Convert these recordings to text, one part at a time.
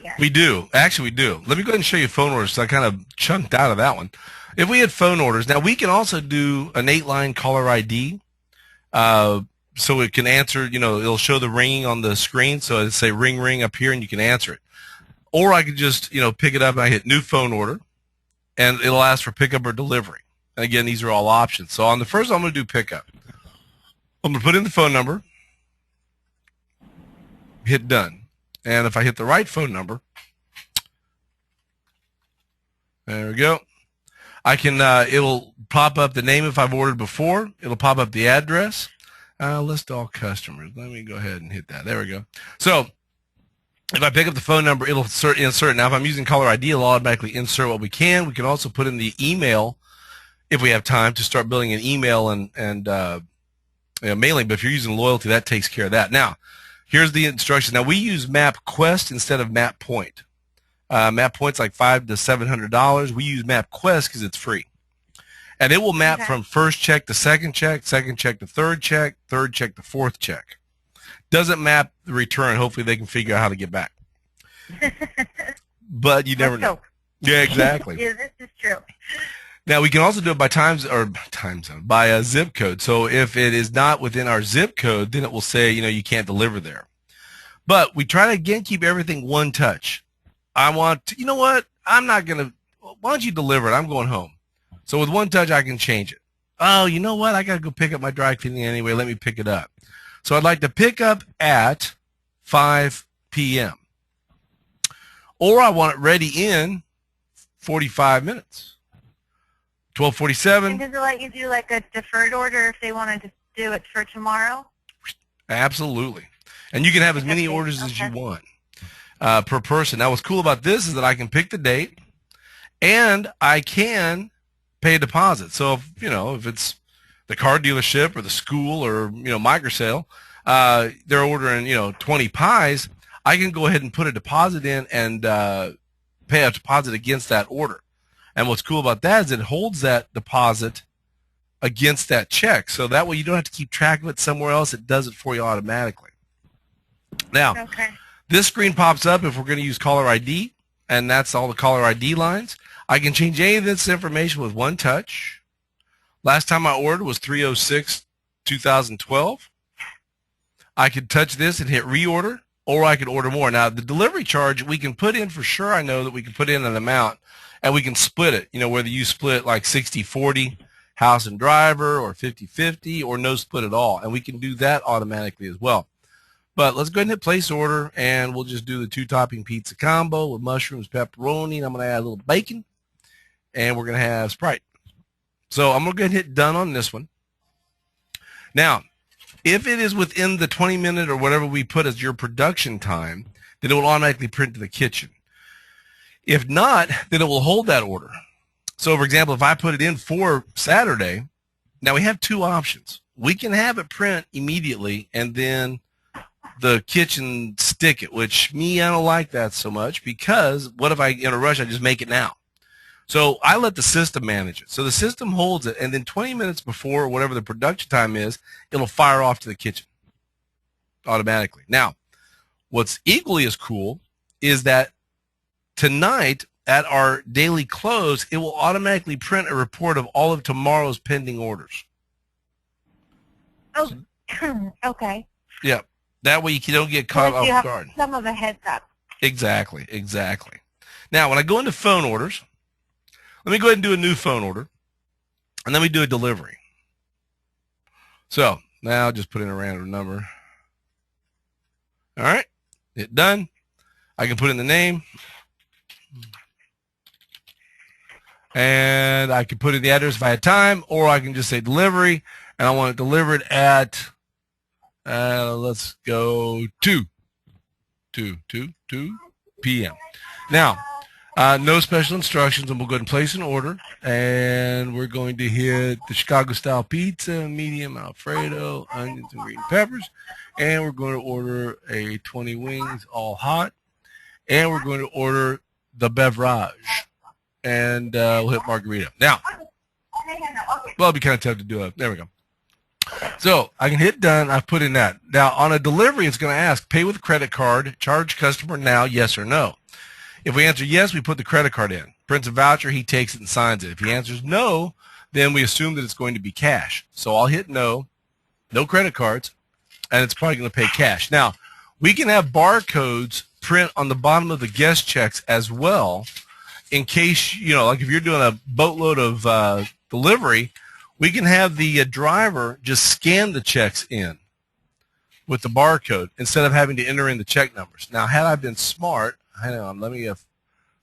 yet. We do. Actually, we do. Let me go ahead and show you phone orders. So I kind of chunked out of that one. If we had phone orders, now we can also do an 8-line caller ID. So it can answer, it'll show the ringing on the screen. So it'll say ring, ring up here, and you can answer it. Or I could just, pick it up and I hit new phone order, and it'll ask for pickup or delivery. And again, these are all options. So on the first one, I'm going to do pickup. I'm going to put in the phone number, hit done. And if I hit the right phone number, there we go. I can, it'll pop up the name if I've ordered before. It'll pop up the address. List all customers. Let me go ahead and hit that. There we go. So if I pick up the phone number, it'll insert. Now, if I'm using caller ID, it'll automatically insert what we can. We can also put in the email if we have time to start building an email and mailing. But if you're using loyalty, that takes care of that. Now, here's the instructions. Now, we use MapQuest instead of MapPoint. MapPoint's like $500 to $700. We use MapQuest because it's free. And it will map from first check to second check to third check to fourth check. Doesn't map the return. Hopefully they can figure out how to get back. But you never know. Yeah, exactly. Yeah, this is true. Now, we can also do it by time zone, by a zip code. So if it is not within our zip code, then it will say, you can't deliver there. But we try to, again, keep everything one touch. I want to, what? I'm not going to, why don't you deliver it? I'm going home. So with one touch, I can change it. Oh, you know what? I got to go pick up my dry cleaning anyway. Let me pick it up. So I'd like to pick up at 5 p.m. Or I want it ready in 45 minutes. 12:47. And does it let you do like a deferred order if they wanted to do it for tomorrow? Absolutely. And you can have as many orders as you want per person. Now, what's cool about this is that I can pick the date and I can pay a deposit. So if it's the car dealership or the school or Microsale, they're ordering 20 pies, I can go ahead and put a deposit in and pay a deposit against that order. And what's cool about that is it holds that deposit against that check. So that way you don't have to keep track of it somewhere else. It does it for you automatically. Now, this screen pops up if we're going to use caller ID, and that's all the caller ID lines. I can change any of this information with one touch. Last time I ordered was 3/06/2012. I could touch this and hit reorder, or I could order more. Now, the delivery charge we can put in for sure. I know that we can put in an amount, and we can split it, whether you split like 60/40 house and driver or 50/50 or no split at all. And we can do that automatically as well. But let's go ahead and hit place order, and we'll just do the 2-topping pizza combo with mushrooms, pepperoni, and I'm going to add a little bacon, and we're going to have Sprite. So I'm going to go ahead and hit done on this one. Now, if it is within the 20-minute or whatever we put as your production time, then it will automatically print to the kitchen. If not, then it will hold that order. So, for example, if I put it in for Saturday, now we have two options. We can have it print immediately and then the kitchen stick it, which I don't like that so much, because what if in a rush, I just make it now? So I let the system manage it. So the system holds it, and then 20 minutes before whatever the production time is, it'll fire off to the kitchen automatically. Now, what's equally as cool is that tonight at our daily close, it will automatically print a report of all of tomorrow's pending orders. Oh, okay. Yeah. That way you don't get caught off guard. Some of a heads up. Exactly. Now, when I go into phone orders, let me go ahead and do a new phone order, and then we do a delivery. So now I'll just put in a random number. All right, hit done. I can put in the name, and I can put in the address if I had time, or I can just say delivery, and I want it delivered at, let's go 2 p.m. Now, no special instructions, and we'll go ahead and place an order, and we're going to hit the Chicago-style pizza, medium Alfredo, onions and green peppers, and we're going to order a 20 wings, all hot, and we're going to order the beverage, and we'll hit margarita. Now, well, it'd be kind of tough to do it. There we go. So I can hit done. I've put in that. Now, on a delivery, it's going to ask, pay with credit card, charge customer now, yes or no. If we answer yes, we put the credit card in. Prints a voucher, he takes it and signs it. If he answers no, then we assume that it's going to be cash. So I'll hit no, no credit cards, and it's probably going to pay cash. Now, we can have barcodes print on the bottom of the guest checks as well in case, like if you're doing a boatload of delivery, we can have the driver just scan the checks in with the barcode instead of having to enter in the check numbers. Now, had I been smart, hang on, let me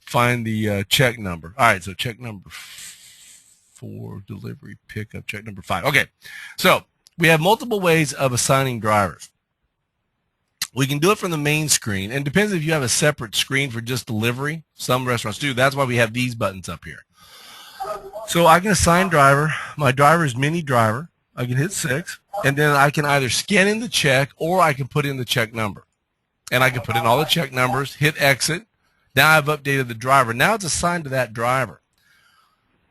find the check number. All right, so check number 4, delivery pickup, check number 5. Okay, so we have multiple ways of assigning drivers. We can do it from the main screen, and it depends if you have a separate screen for just delivery. Some restaurants do. That's why we have these buttons up here. So I can assign driver. My driver is mini driver. I can hit 6, and then I can either scan in the check or I can put in the check number. And I can put in all the check numbers, hit exit. Now I've updated the driver. Now it's assigned to that driver.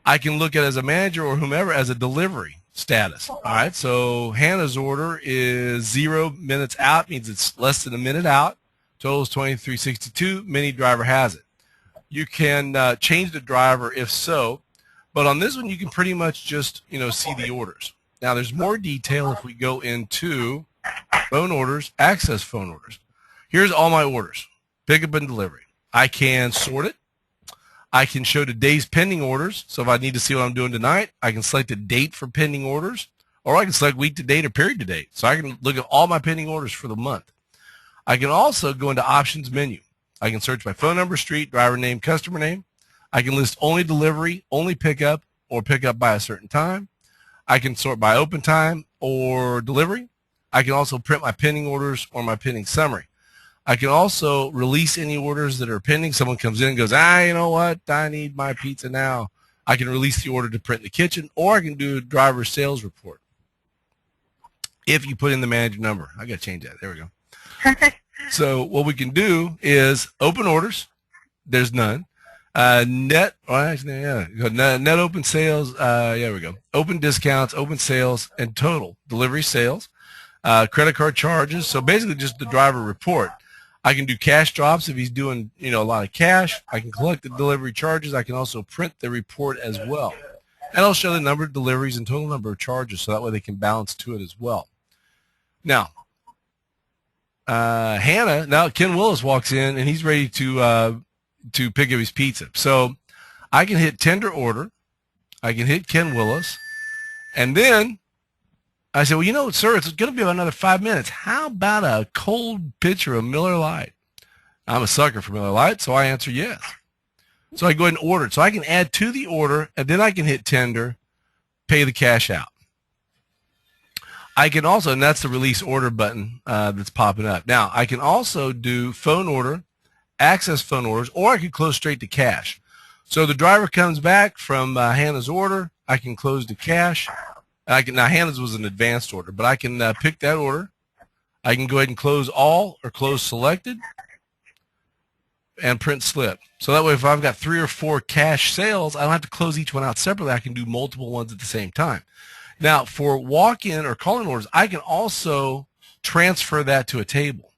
I can look at it as a manager or whomever as a delivery status. All right, so Hannah's order is 0 minutes out, means it's less than a minute out. Total is 2362. Mini driver has it. You can change the driver if so, but on this one you can pretty much just see the orders. Now there's more detail if we go into phone orders, access phone orders. Here's all my orders, pickup and delivery. I can sort it. I can show today's pending orders. So if I need to see what I'm doing tonight, I can select a date for pending orders, or I can select week to date or period to date. So I can look at all my pending orders for the month. I can also go into options menu. I can search by phone number, street, driver name, customer name. I can list only delivery, only pickup, or pickup by a certain time. I can sort by open time or delivery. I can also print my pending orders or my pending summary. I can also release any orders that are pending. Someone comes in and goes, you know what? I need my pizza now. I can release the order to print in the kitchen, or I can do a driver sales report. If you put in the manager number. I got to change that. There we go. So what we can do is open orders. There's none. Net open sales. There we go. Open discounts, open sales, and total delivery sales. Credit card charges. So basically just the driver report. I can do cash drops if he's doing, a lot of cash. I can collect the delivery charges. I can also print the report as well. And I'll show the number of deliveries and total number of charges, so that way they can balance to it as well. Now, Ken Willis walks in, and he's ready to pick up his pizza. So I can hit tender order. I can hit Ken Willis. And then I said, well, sir, it's going to be about another 5 minutes. How about a cold pitcher of Miller Lite? I'm a sucker for Miller Lite, so I answer yes. So I go ahead and order it. So I can add to the order, and then I can hit tender, pay the cash out. I can also, and that's the release order button that's popping up. Now, I can also do phone order, access phone orders, or I can close straight to cash. So the driver comes back from Hannah's order. I can close to cash. Now, Hannah's was an advanced order, but I can pick that order. I can go ahead and close all or close selected and print slip. So that way, if I've got 3 or 4 cash sales, I don't have to close each one out separately. I can do multiple ones at the same time. Now, for walk-in or call-in orders, I can also transfer that to a table.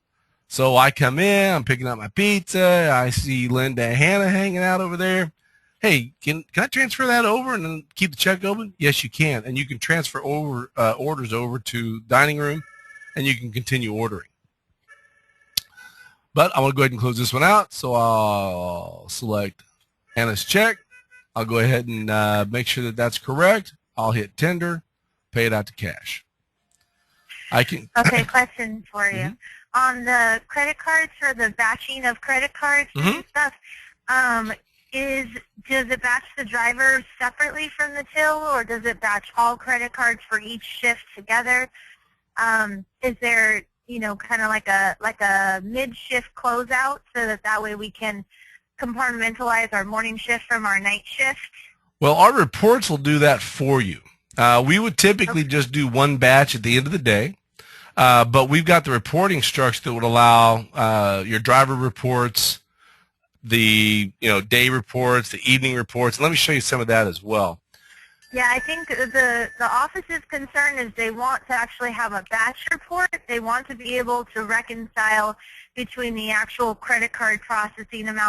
So I come in, I'm picking up my pizza, I see Linda and Hannah hanging out over there. Hey, can I transfer that over and then keep the check open? Yes, you can. And you can transfer over orders over to dining room, and you can continue ordering. But I want to go ahead and close this one out, so I'll select Hannah's check. I'll go ahead and make sure that that's correct. I'll hit tender, pay it out to cash. I can. Okay, question for you. On the credit cards, for the batching of credit cards and stuff, does it batch the driver separately from the till, or does it batch all credit cards for each shift together? Is there, kind of like a mid-shift closeout, so that way we can compartmentalize our morning shift from our night shift? Well, our reports will do that for you. We would typically just do one batch at the end of the day, but we've got the reporting structure that would allow your driver reports, the day reports, the evening reports. And let me show you some of that as well. Yeah, I think the office's concern is they want to actually have a batch report. They want to be able to reconcile between the actual credit card processing amount